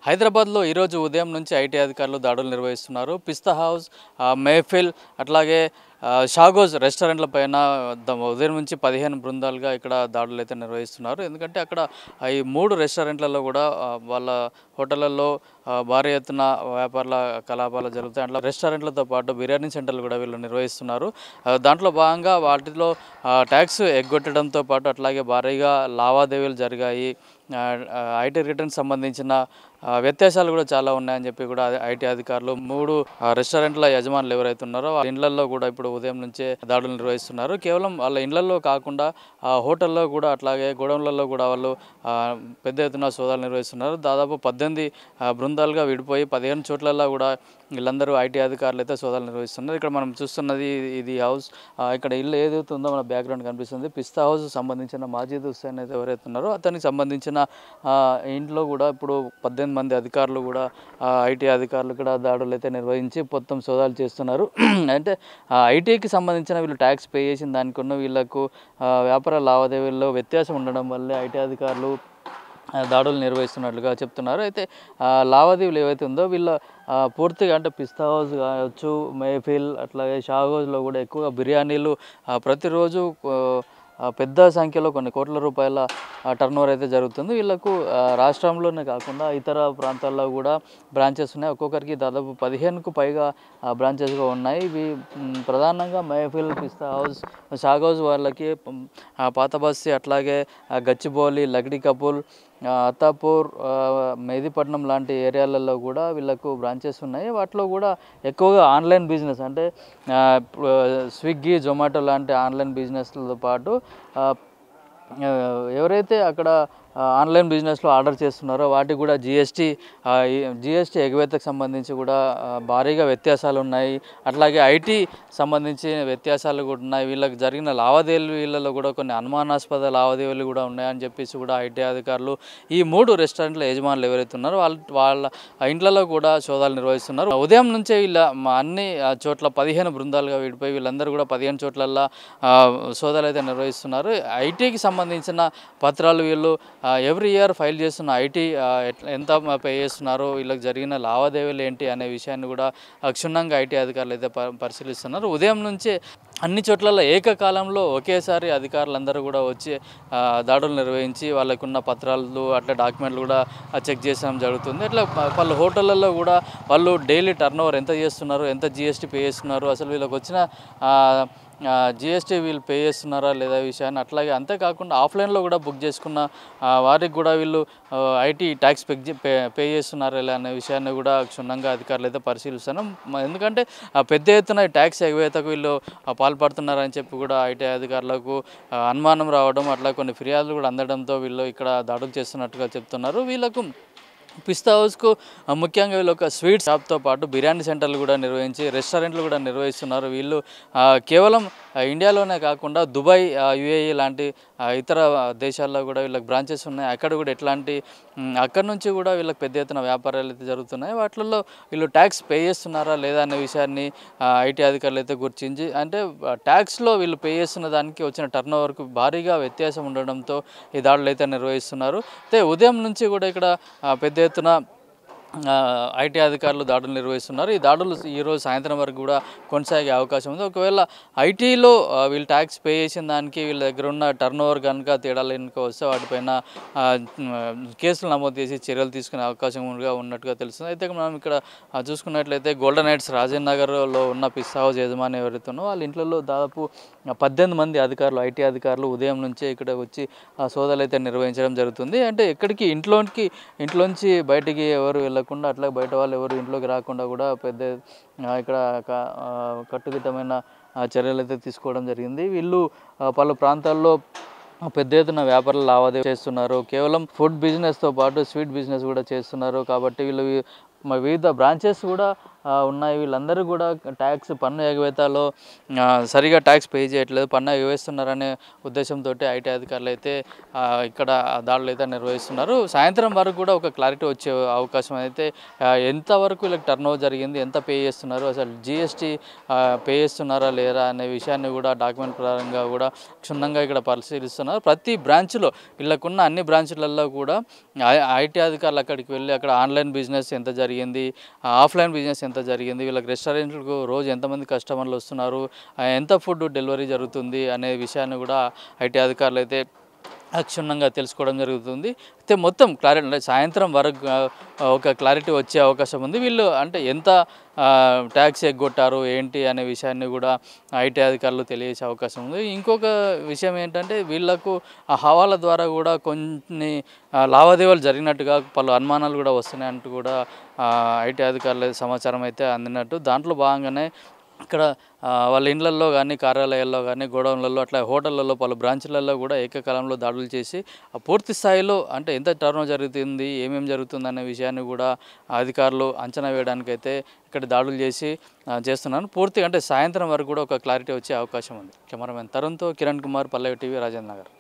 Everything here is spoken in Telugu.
హైదరాబాద్లో ఈరోజు ఉదయం నుంచి ఐటీ అధికారులు దాడులు నిర్వహిస్తున్నారు. పిస్తా హౌస్, మెహఫిల్, అట్లాగే షాగోజ్ రెస్టారెంట్ల పైన ఉదయం నుంచి 15 బృందాలుగా ఇక్కడ దాడులు అయితే నిర్వహిస్తున్నారు. ఎందుకంటే అక్కడ ఈ 3 రెస్టారెంట్లలో కూడా వాళ్ళ హోటళ్లలో భారీ ఎత్తున వ్యాపారాల కలాపాలు జరుగుతాయి. అట్లా రెస్టారెంట్లతో పాటు బిర్యానీ సెంటర్లు కూడా వీళ్ళు నిర్వహిస్తున్నారు. దాంట్లో భాగంగా వాటిలో ట్యాక్స్ ఎగ్గొట్టడంతో పాటు అట్లాగే భారీగా లావాదేవీలు జరిగాయి. ఐటీ రిటర్న్స్ సంబంధించిన వ్యత్యాసాలు కూడా చాలా ఉన్నాయని చెప్పి కూడా ఐటీ అధికారులు 3 రెస్టారెంట్ల యజమానులు ఎవరైతే ఉన్నారో వాళ్ళ ఇళ్లలో కూడా ఇప్పుడు ఉదయం నుంచే దాడులు నిర్వహిస్తున్నారు. కేవలం వాళ్ళ ఇళ్లలో కాకుండా హోటల్లో కూడా అట్లాగే గోడౌన్లలో కూడా వాళ్ళు పెద్ద ఎత్తున సోదాలు నిర్వహిస్తున్నారు. దాదాపు 18 బృందాలుగా విడిపోయి 15 చోట్లలో కూడా వీళ్ళందరూ ఐటీ అధికారులు అయితే సోదాలు నిర్వహిస్తున్నారు. ఇక్కడ మనం చూస్తున్నది ఇది హౌస్. ఇక్కడ ఇల్లు ఏదైతే ఉందో మన బ్యాక్గ్రౌండ్ కనిపిస్తుంది. పిస్తా హౌస్ సంబంధించిన మాజీద్ హుస్సేన్ అయితే ఎవరైతే ఉన్నారో అతనికి సంబంధించిన ఇంట్లో కూడా ఇప్పుడు 18 మంది అధికారులు కూడా ఐటీ అధికారులు కూడా దాడులు అయితే నిర్వహించి మొత్తం సోదాలు చేస్తున్నారు. అంటే ఐటీకి సంబంధించిన వీళ్ళు ట్యాక్స్ పే చేసిన దానికి ఉన్న వీళ్ళకు వ్యాపార లావాదేవీల్లో వ్యత్యాసం ఉండడం వల్లే ఐటీ అధికారులు దాడులు నిర్వహిస్తున్నట్లుగా చెప్తున్నారు. అయితే లావాదేవీలు ఏవైతే ఉందో వీళ్ళ పూర్తిగా అంటే పిస్తా హౌస్ కావచ్చు, మెహఫిల్, అట్లాగే షాగోజ్లో కూడా ఎక్కువగా బిర్యానీలు ప్రతిరోజు పెద్ద సంఖ్యలో కొన్ని కోట్ల రూపాయల టర్నోవర్ అయితే జరుగుతుంది. వీళ్ళకు రాష్ట్రంలోనే కాకుండా ఇతర ప్రాంతాల్లో కూడా బ్రాంచెస్ ఉన్నాయి. ఒక్కొక్కరికి దాదాపు 15కు పైగా బ్రాంచెస్గా ఉన్నాయి. ఇవి ప్రధానంగా మెహఫిల్, పిస్తా హౌస్, షాగోజ్ వాళ్ళకి పాతబస్తీ, అట్లాగే గచ్చిబౌలి, లక్డీ కపూల్, అత్తాపూర్, మెహదీపట్నం లాంటి ఏరియాలలో కూడా వీళ్ళకు బ్రాంచెస్ ఉన్నాయి. వాటిలో కూడా ఎక్కువగా ఆన్లైన్ బిజినెస్ అంటే స్విగ్గీ, జొమాటో లాంటి ఆన్లైన్ బిజినెస్లతో పాటు ఎవరైతే అక్కడ ఆన్లైన్ బిజినెస్లో ఆర్డర్ చేస్తున్నారో వాటికి కూడా జిఎస్టీ ఎగవేతకు సంబంధించి కూడా భారీగా వ్యత్యాసాలు ఉన్నాయి. అట్లాగే ఐటీ సంబంధించి వ్యత్యాసాలు కూడా ఉన్నాయి. వీళ్ళకి జరిగిన లావాదేవీలలో కూడా కొన్ని అనుమానాస్పద లావాదేవీలు కూడా ఉన్నాయని చెప్పేసి కూడా ఐటీ అధికారులు ఈ 3 రెస్టారెంట్ల యజమానులు ఎవరైతే ఉన్నారో వాళ్ళ ఇంట్లలో కూడా సోదాలు నిర్వహిస్తున్నారు. ఉదయం నుంచే వీళ్ళ అన్ని చోట్ల 15 బృందాలుగా విడిపోయి వీళ్ళందరూ కూడా 15 చోట్లల్లో సోదాలు అయితే నిర్వహిస్తున్నారు. ఐటీకి సంబంధించిన పత్రాలు వీళ్ళు ఎవ్రీ ఇయర్ ఫైల్ చేస్తున్న ఐటీ ఎంత పే చేస్తున్నారు, వీళ్ళకి జరిగిన లావాదేవీలు ఏంటి అనే విషయాన్ని కూడా క్షుణ్ణంగా ఐటీ అధికారులు అయితే పరిశీలిస్తున్నారు. ఉదయం నుంచే అన్ని చోట్లలో ఏకకాలంలో ఒకేసారి అధికారులందరూ కూడా వచ్చి దాడులు నిర్వహించి వాళ్ళకున్న పత్రాలు అట్లా డాక్యుమెంట్లు కూడా చెక్ చేయడం జరుగుతుంది. అట్లా వాళ్ళ హోటళ్ళల్లో కూడా వాళ్ళు డైలీ టర్నోవర్ ఎంత చేస్తున్నారు, ఎంత జిఎస్టీ పే చేస్తున్నారు, అసలు వీళ్ళకి వచ్చిన జిఎస్టీ వీళ్ళు పే చేస్తున్నారా లేదా విషయాన్ని, అట్లాగే అంతేకాకుండా ఆఫ్లైన్లో కూడా బుక్ చేసుకున్న వారికి కూడా వీళ్ళు ఐటీ ట్యాక్స్ పే చేస్తున్నారా లేదా అనే విషయాన్ని కూడా క్షుణ్ణంగా అధికారులు అయితే పరిశీలిస్తున్నాం. ఎందుకంటే పెద్ద ఎత్తున ట్యాక్స్ ఎగవేతకు వీళ్ళు పాల్పడుతున్నారని చెప్పి కూడా ఐటీ అధికారులకు అనుమానం రావడం, అట్లా కొన్ని ఫిర్యాదులు కూడా అందడంతో వీళ్ళు ఇక్కడ దాడులు చేస్తున్నట్టుగా చెప్తున్నారు. వీళ్ళకు పిస్తా హౌస్కు ముఖ్యంగా వీళ్ళు ఒక స్వీట్ షాప్తో పాటు బిర్యానీ సెంటర్లు కూడా నిర్వహించి రెస్టారెంట్లు కూడా నిర్వహిస్తున్నారు. వీళ్ళు కేవలం ఇండియాలోనే కాకుండా దుబాయ్, యుఏఈ లాంటి ఇతర దేశాల్లో కూడా వీళ్ళకి బ్రాంచెస్ ఉన్నాయి. అక్కడ కూడా అక్కడ నుంచి కూడా వీళ్ళకి పెద్ద ఎత్తున వ్యాపారాలు అయితే జరుగుతున్నాయి. వాటిల్లో వీళ్ళు ట్యాక్స్ పే చేస్తున్నారా లేదా అనే విషయాన్ని ఐటీ అధికారులు అయితే గుర్తించి, అంటే ట్యాక్స్లో వీళ్ళు పే చేస్తున్న దానికి వచ్చిన టర్నోవర్కు భారీగా వ్యత్యాసం ఉండడంతో ఈ దాడులు అయితే నిర్వహిస్తున్నారు. అయితే ఉదయం నుంచి కూడా ఇక్కడ పెద్ద ఎత్తున ఐటీ అధికారులు దాడులు నిర్వహిస్తున్నారు. ఈ దాడులు ఈరోజు సాయంత్రం వరకు కూడా కొనసాగే అవకాశం ఉంది. ఒకవేళ ఐటీలో వీళ్ళు ట్యాక్స్ పే చేసిన దానికి వీళ్ళ దగ్గర ఉన్న టర్నోవర్ కనుక తేడాలు కనుక వస్తే వాటిపైన కేసులు నమోదు చేసి చర్యలు తీసుకునే అవకాశం ఉన్నట్టుగా తెలుస్తుంది. అయితే మనం ఇక్కడ చూసుకున్నట్లయితే గోల్డెన్ హైట్స్ రాజేంద్ర నగర్లో ఉన్న పిస్తా హౌస్ యజమాని ఎవరైతే ఉన్నారో వాళ్ళ ఇంట్లో దాదాపు 18 మంది అధికారులు, ఐటీ అధికారులు ఉదయం నుంచే ఇక్కడ వచ్చి సోదాలు అయితే నిర్వహించడం జరుగుతుంది. అంటే ఎక్కడికి ఇంట్లోంచి బయటికి ఎవరు వెళ్ళకుండా, అట్లా బయట వాళ్ళు ఎవరు ఇంట్లోకి రాకుండా కూడా ఇక్కడ కట్టుదిట్టమైన చర్యలు అయితే తీసుకోవడం జరిగింది. వీళ్ళు పలు ప్రాంతాల్లో పెద్ద ఎత్తున వ్యాపారాలు లావాదేవీ చేస్తున్నారు. కేవలం ఫుడ్ బిజినెస్తో పాటు స్వీట్ బిజినెస్ కూడా చేస్తున్నారు. కాబట్టి వీళ్ళు వివిధ బ్రాంచెస్ కూడా ఉన్నాయి. వీళ్ళందరూ కూడా ట్యాక్స్ పన్ను ఎగవేతలో సరిగా ట్యాక్స్ పే చేయట్లేదు, పన్ను ఎగవేస్తున్నారనే ఉద్దేశంతో ఐటీ అధికారులు అయితే ఇక్కడ దాడులు అయితే నిర్వహిస్తున్నారు. సాయంత్రం వరకు కూడా ఒక క్లారిటీ వచ్చే అవకాశం అయితే ఎంతవరకు వీళ్ళకి టర్న్ ఓవర్ జరిగింది, ఎంత పే చేస్తున్నారు, అసలు జిఎస్టీ పే చేస్తున్నారా లేరా అనే విషయాన్ని కూడా డాక్యుమెంట్ ప్రకారంగా కూడా క్షుణ్ణంగా ఇక్కడ పరిశీలిస్తున్నారు. ప్రతి బ్రాంచ్లో వీళ్ళకున్న అన్ని బ్రాంచ్లలో కూడా ఐటీ అధికారులు అక్కడికి వెళ్ళి అక్కడ ఆన్లైన్ బిజినెస్ ఎంత జరిగింది, ఆఫ్లైన్ బిజినెస్ ఎంత జరిగింది, వీళ్ళకి రెస్టారెంట్లకు రోజు ఎంతమంది కస్టమర్లు వస్తున్నారు, ఎంత ఫుడ్ డెలివరీ జరుగుతుంది అనే విషయాన్ని కూడా ఐటీ అధికారులు అయితే క్షుణ్ణంగా తెలుసుకోవడం జరుగుతుంది. అయితే మొత్తం క్లారిటీ అంటే సాయంత్రం వరకు ఒక క్లారిటీ వచ్చే అవకాశం ఉంది. వీళ్ళు అంటే ఎంత ట్యాక్స్ ఎగ్గొట్టారు ఏంటి అనే విషయాన్ని కూడా ఐటీ అధికారులు తెలియజేసే అవకాశం ఉంది. ఇంకొక విషయం ఏంటంటే వీళ్లకు ఆ హవాలా ద్వారా కూడా కొన్ని లావాదేవీలు జరిగినట్టుగా పలు అనుమానాలు కూడా వస్తున్నాయంటూ కూడా ఐటీ అధికారుల సమాచారం అయితే అందినట్టు, దాంట్లో భాగంగానే ఇక్కడ వాళ్ళ ఇండ్లల్లో కానీ, కార్యాలయాల్లో కానీ, గోడౌన్లలో, అట్లా హోటళ్లలో, పలు బ్రాంచ్లలో కూడా ఏకకాలంలో దాడులు చేసి పూర్తి స్థాయిలో అంటే ఎంత టర్న్ జరుగుతుంది, ఏమేమి జరుగుతుంది అనే విషయాన్ని కూడా అధికారులు అంచనా వేయడానికైతే ఇక్కడ దాడులు చేస్తున్నారు. పూర్తిగా అంటే సాయంత్రం వరకు కూడా ఒక క్లారిటీ వచ్చే అవకాశం ఉంది. కెమెరామెన్ తరుణ్తో కిరణ్ కుమార్, పల్లవి టీవీ, రాజేంద్ర నగర్.